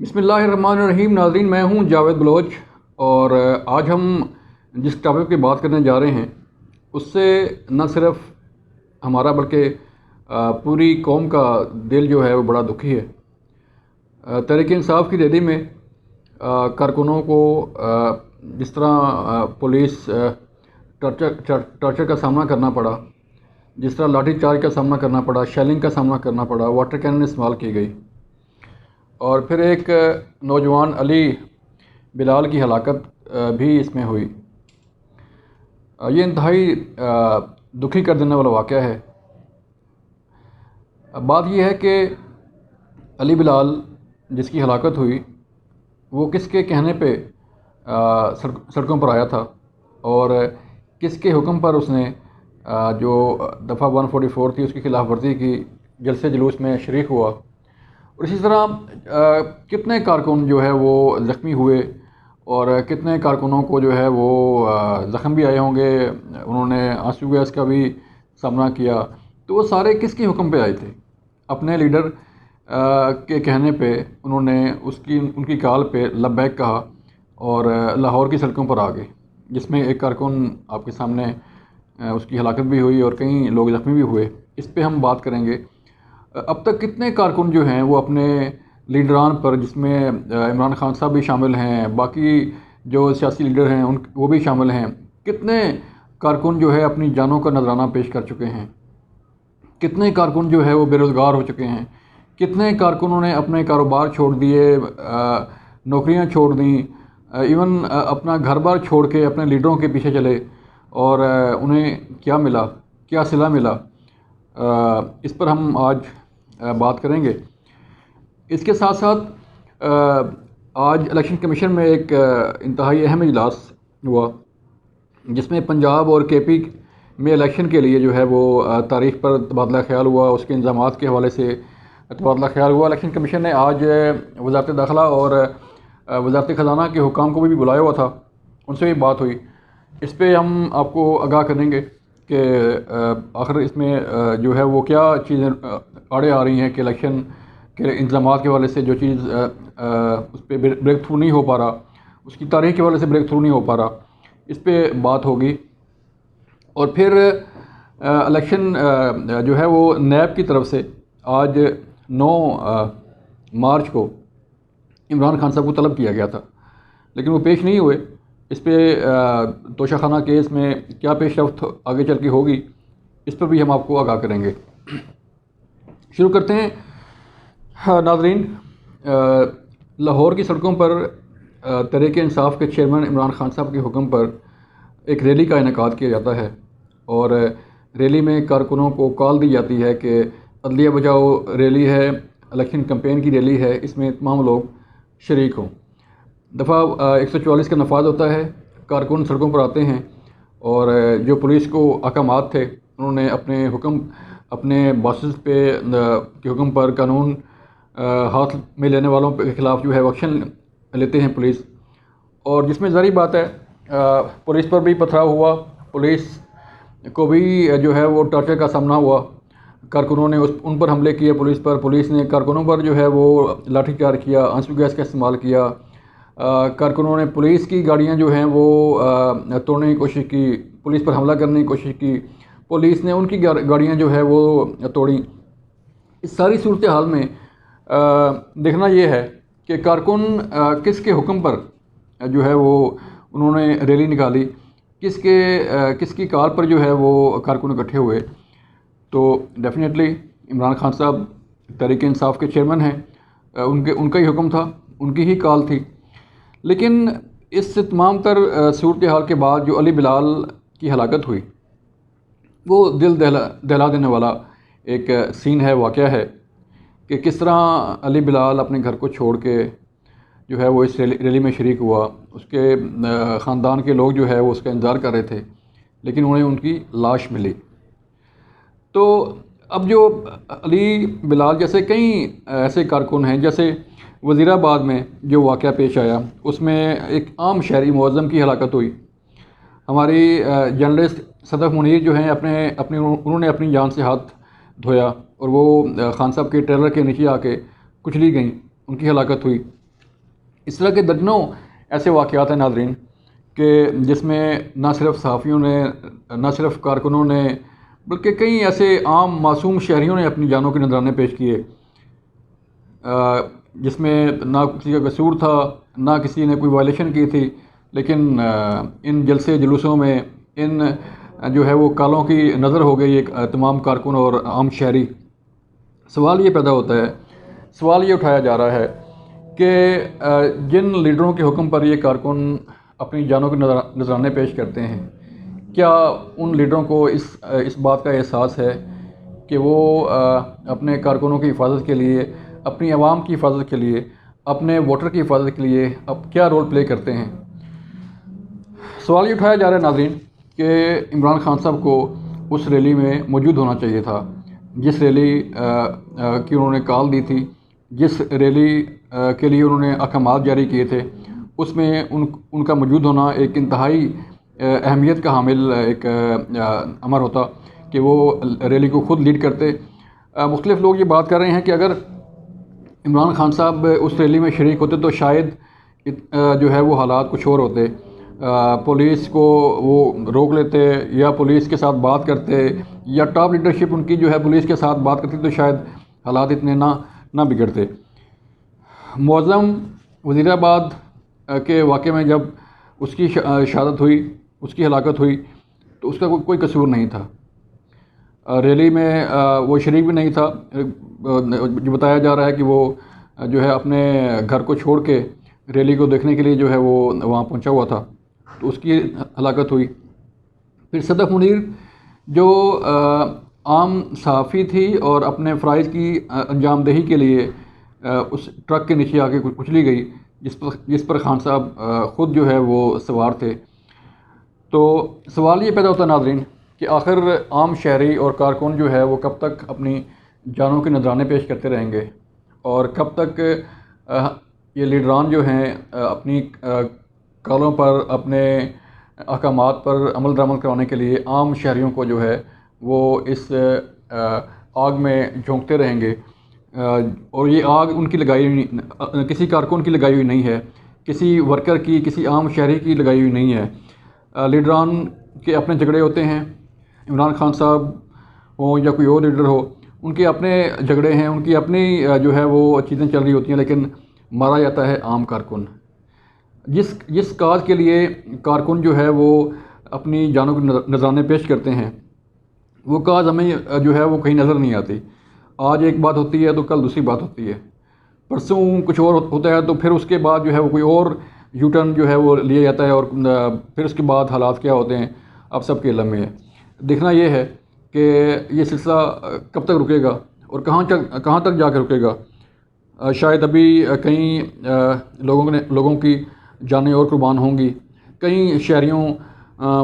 بسم اللہ الرحمن الرحیم. ناظرین، میں ہوں جاوید بلوچ، اور آج ہم جس ٹاپک کی بات کرنے جا رہے ہیں اس سے نہ صرف ہمارا بلکہ پوری قوم کا دل جو ہے وہ بڑا دکھی ہے. تحریک انصاف کی ریلی میں کارکنوں کو جس طرح پولیس ٹارچر کا سامنا کرنا پڑا، جس طرح لاٹھی چارج کا سامنا کرنا پڑا، شیلنگ کا سامنا کرنا پڑا، واٹر کینن استعمال کی گئی، اور پھر ایک نوجوان علی بلال کی ہلاکت بھی اس میں ہوئی. یہ انتہائی دکھی کر دینے والا واقعہ ہے. بات یہ ہے کہ علی بلال جس کی ہلاکت ہوئی وہ کس کے کہنے پہ سڑکوں پر آیا تھا، اور کس کے حکم پر اس نے جو دفعہ 144 تھی اس کی خلاف ورزی کی، جلسے جلوس میں شریک ہوا. اور اسی طرح کتنے کارکن جو ہے وہ زخمی ہوئے، اور کتنے کارکنوں کو جو ہے وہ زخم بھی آئے ہوں گے، انہوں نے آنسو گیس کا بھی سامنا کیا. تو وہ سارے کس کے حکم پہ آئے تھے؟ اپنے لیڈر کے کہنے پہ انہوں نے ان کی کال پہ لبیک کہا اور لاہور کی سڑکوں پر آ گئے، جس میں ایک کارکن آپ کے سامنے اس کی ہلاکت بھی ہوئی اور کئی لوگ زخمی بھی ہوئے. اس پہ ہم بات کریں گے. اب تک کتنے کارکن جو ہیں وہ اپنے لیڈران پر، جس میں عمران خان صاحب بھی شامل ہیں، باقی جو سیاسی لیڈر ہیں وہ بھی شامل ہیں، کتنے کارکن جو ہے اپنی جانوں کا نذرانہ پیش کر چکے ہیں، کتنے کارکن جو ہے وہ بے روزگار ہو چکے ہیں، کتنے کارکنوں نے اپنے کاروبار چھوڑ دیے، نوکریاں چھوڑ دیں، ایون اپنا گھر بار چھوڑ کے اپنے لیڈروں کے پیچھے چلے، اور انہیں کیا ملا، کیا صلہ ملا. اس پر ہم آج بات کریں گے. اس کے ساتھ ساتھ آج الیکشن کمیشن میں ایک انتہائی اہم اجلاس ہوا، جس میں پنجاب اور کے پی میں الیکشن کے لیے جو ہے وہ تاریخ پر تبادلہ خیال ہوا، اس کے انتظامات کے حوالے سے تبادلہ خیال ہوا. الیکشن کمیشن نے آج وزارت داخلہ اور وزارت خزانہ کے حکام کو بھی بلایا ہوا تھا، ان سے بھی بات ہوئی. اس پہ ہم آپ کو آگاہ کریں گے کہ آخر اس میں جو ہے وہ کیا چیزیں آڑے آ رہی ہیں کہ الیکشن کے انتظامات کے حوالے سے جو چیز اس پہ بریک تھرو نہیں ہو پا رہا، اس کی تاریخ کے حوالے سے بریک تھرو نہیں ہو پا رہا. اس پہ بات ہوگی. اور پھر الیکشن جو ہے وہ نیب کی طرف سے آج 9 مارچ کو عمران خان صاحب کو طلب کیا گیا تھا، لیکن وہ پیش نہیں ہوئے. اس پہ توشہ خانہ کیس میں کیا پیش رفت آگے چل کے ہوگی، اس پر بھی ہم آپ کو آگاہ کریں گے. شروع کرتے ہیں. ناظرین، لاہور کی سڑکوں پر تحریک انصاف کے چیئرمین عمران خان صاحب کے حکم پر ایک ریلی کا انعقاد کیا جاتا ہے، اور ریلی میں کارکنوں کو کال دی جاتی ہے کہ عدلیہ بچاؤ ریلی ہے، الیکشن کمپین کی ریلی ہے، اس میں تمام لوگ شریک ہوں. دفعہ 144 کا نفاذ ہوتا ہے. کارکن سڑکوں پر آتے ہیں، اور جو پولیس کو احکامات تھے انہوں نے اپنے باسز پہ کے حکم پر قانون ہاتھ میں لینے والوں کے خلاف جو ہے ایکشن لیتے ہیں پولیس. اور جس میں ظاہری بات ہے پولیس پر بھی پتھراؤ ہوا، پولیس کو بھی جو ہے وہ ٹارچر کا سامنا ہوا. کارکنوں نے ان پر حملے کیے، پولیس نے کارکنوں پر جو ہے وہ لاٹھی چارج کیا، آنسو گیس کا استعمال کیا. کارکنوں نے پولیس کی گاڑیاں جو ہیں وہ توڑنے کی کوشش کی، پولیس پر حملہ کرنے کی کوشش کی، پولیس نے ان کی گاڑیاں جو ہے وہ توڑیں. اس ساری صورتحال میں دیکھنا یہ ہے کہ کارکن کس کے حکم پر جو ہے وہ انہوں نے ریلی نکالی، کس کی کال پر جو ہے وہ کارکن اکٹھے ہوئے. تو ڈیفینیٹلی عمران خان صاحب تحریک انصاف کے چیئرمین ہیں، ان کا ہی حکم تھا، ان کی ہی کال تھی. لیکن اس تمام تر صورتحال کے بعد جو علی بلال کی ہلاکت ہوئی وہ دل دہلا دینے والا ایک سین ہے، واقعہ ہے کہ کس طرح علی بلال اپنے گھر کو چھوڑ کے جو ہے وہ اس ریلی میں شریک ہوا. اس کے خاندان کے لوگ جو ہے وہ اس کا انتظار کر رہے تھے، لیکن انہیں ان کی لاش ملی. تو اب جو علی بلال جیسے کئی ایسے کارکن ہیں، جیسے وزیر آباد میں جو واقعہ پیش آیا اس میں ایک عام شہری معظم کی ہلاکت ہوئی. ہماری جرنلسٹ صدف منیر جو ہیں انہوں نے اپنی جان سے ہاتھ دھویا، اور وہ خان صاحب کے ٹریلر کے نیچے آ کے کچلی گئیں، ان کی ہلاکت ہوئی. اس طرح کے درجنوں ایسے واقعات ہیں ناظرین کہ جس میں نہ صرف صحافیوں نے، نہ صرف کارکنوں نے، بلکہ کئی ایسے عام معصوم شہریوں نے اپنی جانوں کے نذرانے پیش کیے، جس میں نہ کسی کا قصور تھا، نہ کسی نے کوئی وائلیشن کی تھی، لیکن ان جلسے جلوسوں میں ان جو ہے وہ کالوں کی نظر ہو گئی ایک تمام کارکن اور عام شہری۔ سوال یہ پیدا ہوتا ہے، سوال یہ اٹھایا جا رہا ہے کہ جن لیڈروں کے حکم پر یہ کارکن اپنی جانوں کے نذرانے پیش کرتے ہیں، کیا ان لیڈروں کو اس بات کا احساس ہے کہ وہ اپنے کارکنوں کی حفاظت کے لیے، اپنی عوام کی حفاظت کے لیے، اپنے ووٹر کی حفاظت کے لیے اب کیا رول پلے کرتے ہیں؟ سوال یہ اٹھایا جا رہا ہے ناظرین کہ عمران خان صاحب کو اس ریلی میں موجود ہونا چاہیے تھا، جس ریلی کی انہوں نے کال دی تھی، جس ریلی کے لیے انہوں نے احکامات جاری کیے تھے، اس میں ان کا موجود ہونا ایک انتہائی اہمیت کا حامل ایک امر ہوتا کہ وہ ریلی کو خود لیڈ کرتے۔ مختلف لوگ یہ بات کر رہے ہیں کہ اگر عمران خان صاحب اس ریلی میں شریک ہوتے تو شاید جو ہے وہ حالات کچھ اور ہوتے، پولیس کو وہ روک لیتے یا پولیس کے ساتھ بات کرتے، یا ٹاپ لیڈرشپ ان کی جو ہے پولیس کے ساتھ بات کرتی، تو شاید حالات اتنے نہ بگڑتے۔ معظم وزیر آباد کے واقعے میں جب اس کی شہادت ہوئی، اس کی ہلاکت ہوئی، تو اس کا کوئی قصور نہیں تھا، ریلی میں وہ شریک بھی نہیں تھا۔ جو بتایا جا رہا ہے کہ وہ جو ہے اپنے گھر کو چھوڑ کے ریلی کو دیکھنے کے لیے جو ہے وہ وہاں پہنچا ہوا تھا، تو اس کی ہلاکت ہوئی۔ پھر صدف منیر جو عام صحافی تھی اور اپنے فرائض کی انجام دہی کے لیے اس ٹرک کے نیچے آ کے کچلی گئی، جس پر خان صاحب خود جو ہے وہ سوار تھے۔ تو سوال یہ پیدا ہوتا ہے ناظرین کہ آخر عام شہری اور کارکن جو ہے وہ کب تک اپنی جانوں کے نذرانے پیش کرتے رہیں گے، اور کب تک یہ لیڈران جو ہیں اپنی کالوں پر، اپنے احکامات پر عمل درآمد کرانے کے لیے عام شہریوں کو جو ہے وہ اس آگ میں جھونکتے رہیں گے۔ اور یہ آگ ان کی لگائی ہوئی، کسی کارکن کی لگائی ہوئی نہیں ہے، کسی ورکر کی، کسی عام شہری کی لگائی ہوئی نہیں ہے۔ لیڈران کے اپنے جھگڑے ہوتے ہیں، عمران خان صاحب ہوں یا کوئی اور لیڈر ہو، ان کے اپنے جھگڑے ہیں، ان کی اپنی جو ہے وہ چیزیں چل رہی ہوتی ہیں، لیکن مارا جاتا ہے عام کارکن۔ جس کاز کے لیے کارکن جو ہے وہ اپنی جانوں کے نذرانے پیش کرتے ہیں، وہ کاز ہمیں جو ہے وہ کہیں نظر نہیں آتی۔ آج ایک بات ہوتی ہے تو کل دوسری بات ہوتی ہے، پرسوں کچھ اور ہوتا ہے تو پھر اس کے بعد جو ہے وہ کوئی اور یو ٹرن جو ہے وہ لیا جاتا ہے، اور پھر اس کے بعد حالات کیا ہوتے ہیں اب سب کے علم میں ہے۔ دیکھنا یہ ہے کہ یہ سلسلہ کب تک رکے گا اور کہاں تک جا کے رکے گا۔ شاید ابھی کئی لوگوں کی جانیں اور قربان ہوں گی، کئی شہریوں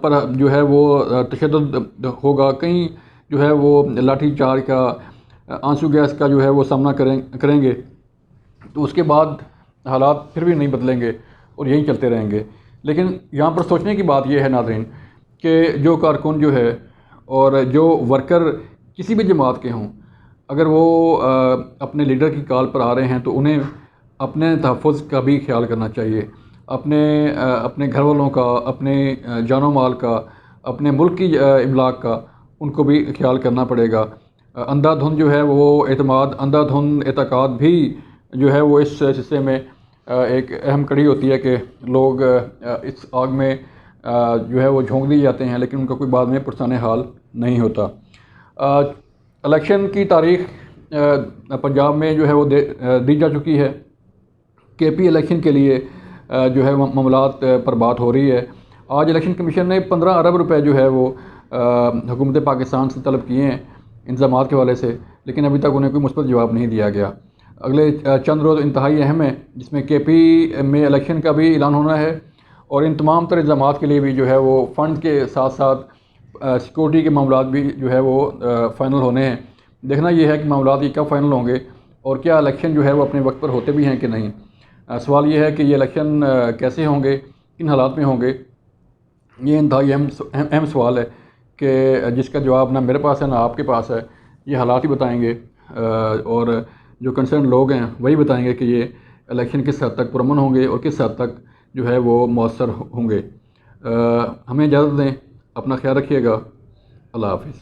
پر جو ہے وہ تشدد ہوگا، کئی جو ہے وہ لاٹھی چارج کا، آنسو گیس کا جو ہے وہ سامنا کریں گے، تو اس کے بعد حالات پھر بھی نہیں بدلیں گے اور یہیں چلتے رہیں گے۔ لیکن یہاں پر سوچنے کی بات یہ ہے ناظرین کہ جو کارکن جو ہے اور جو ورکر کسی بھی جماعت کے ہوں، اگر وہ اپنے لیڈر کی کال پر آ رہے ہیں تو انہیں اپنے تحفظ کا بھی خیال کرنا چاہیے، اپنے گھر والوں کا، اپنے جان و مال کا، اپنے ملک کی املاک کا ان کو بھی خیال کرنا پڑے گا۔ اندھا دھند جو ہے وہ اندھا دھند اعتقاد بھی جو ہے وہ اس سلسلے میں ایک اہم کڑی ہوتی ہے کہ لوگ اس آگ میں جو ہے وہ جھونک دیے جاتے ہیں، لیکن ان کا کوئی بعد میں پرسانِ حال نہیں ہوتا۔ الیکشن کی تاریخ پنجاب میں جو ہے وہ دی جا چکی ہے۔ کے پی الیکشن کے لیے جو ہے معاملات پر بات ہو رہی ہے۔ آج الیکشن کمیشن نے 15 ارب روپے جو ہے وہ حکومت پاکستان سے طلب کیے ہیں انتظامات کے حوالے سے، لیکن ابھی تک انہیں کوئی مثبت جواب نہیں دیا گیا۔ اگلے چند روز انتہائی اہم ہیں، جس میں کے پی میں الیکشن کا بھی اعلان ہونا ہے، اور ان تمام تر الزامات کے لیے بھی جو ہے وہ فنڈ کے ساتھ ساتھ سیکورٹی کے معاملات بھی جو ہے وہ فائنل ہونے ہیں۔ دیکھنا یہ ہے کہ معاملات یہ کب فائنل ہوں گے اور کیا الیکشن جو ہے وہ اپنے وقت پر ہوتے بھی ہیں کہ نہیں۔ سوال یہ ہے کہ یہ الیکشن کیسے ہوں گے، کن حالات میں ہوں گے، یہ انتہائی اہم سوال ہے کہ جس کا جواب نہ میرے پاس ہے نہ آپ کے پاس ہے۔ یہ حالات ہی بتائیں گے، اور جو کنسرن لوگ ہیں وہی بتائیں گے کہ یہ الیکشن کس حد تک پرامن ہوں گے اور کس حد تک جو ہے وہ مؤثر ہوں گے۔ ہمیں اجازت دیں، اپنا خیال رکھیے گا، اللہ حافظ۔